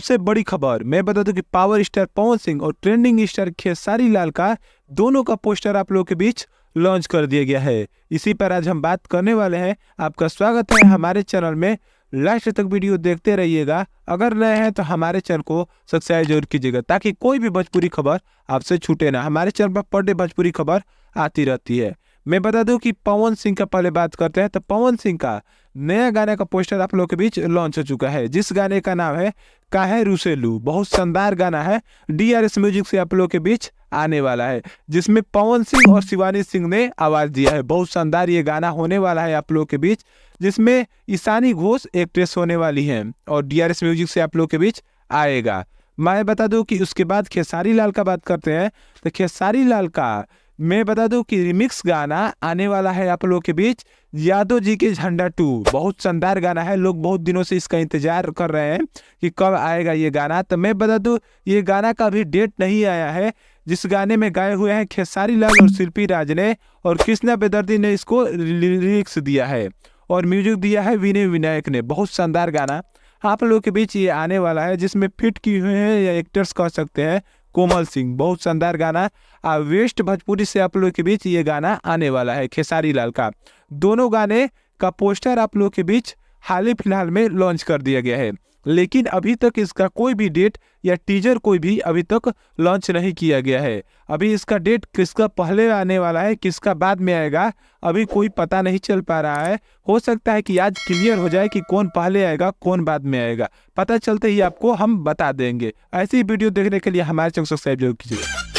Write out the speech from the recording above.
सबसे बड़ी खबर मैं बता दूं कि पावर स्टार पवन सिंह और ट्रेंडिंग स्टार खेसारी लाल का दोनों का पोस्टर आप लोगों के बीच लॉन्च कर दिया गया है। इसी पर आज हम बात करने वाले हैं। आपका स्वागत है हमारे चैनल में, लास्ट तक वीडियो देखते रहिएगा। अगर नए हैं तो हमारे चैनल को सब्सक्राइब जरूर कीजिएगा ताकि कोई भी भोजपुरी खबर आपसे छूटे ना। हमारे चैनल पर पर डे भोजपुरी खबर आती रहती है। मैं बता दूं कि पवन सिंह का पहले बात करते हैं तो पवन सिंह का नया गाने का पोस्टर आप लोगों के बीच लॉन्च हो चुका है, जिस गाने का नाम है काहे रूसे लू। बहुत शानदार गाना है, DRS म्यूजिक से आप लोगों के बीच आने वाला है, जिसमें पवन सिंह और शिवानी सिंह ने आवाज दिया है। बहुत शानदार ये गाना होने वाला है आप लोगों के बीच, जिसमें ईशानी घोष एक्ट्रेस होने वाली हैं और DRS म्यूजिक से आप लोगों के बीच आएगा। मैं बता दूं कि उसके बाद खेसारी लाल का बात करते हैं तो खेसारी लाल का मैं बता दूं कि रिमिक्स गाना आने वाला है आप लोगों के बीच, यादव जी के झंडा 2। बहुत शानदार गाना है, लोग बहुत दिनों से इसका इंतजार कर रहे हैं कि कब आएगा ये गाना। तो मैं बता दूं ये गाना का अभी डेट नहीं आया है। जिस गाने में गाए हुए हैं खेसारी लाल और शिल्पी राज ने, और कृष्णा बेदर्दी ने इसको लिरिक्स दिया है और म्यूजिक दिया है विनय विनायक ने। बहुत शानदार गाना आप लोगों के बीच ये आने वाला है, जिसमें फिट किए हुए हैं या एक्टर्स कह सकते हैं कोमल सिंह। बहुत शानदार गाना वेस्ट भोजपुरी से आप लोगों के बीच ये गाना आने वाला है खेसारी लाल का। दोनों गाने का पोस्टर आप लोगों के बीच हाल ही फिलहाल में लॉन्च कर दिया गया है, लेकिन अभी तक इसका कोई भी डेट या टीजर कोई भी अभी तक लॉन्च नहीं किया गया है। अभी इसका डेट किसका पहले आने वाला है किसका बाद में आएगा अभी कोई पता नहीं चल पा रहा है। हो सकता है कि आज क्लियर हो जाए कि कौन पहले आएगा कौन बाद में आएगा। पता चलते ही आपको हम बता देंगे। ऐसी वीडियो देखने के लिए हमारे चैनल को सब्सक्राइब जरूर कीजिएगा।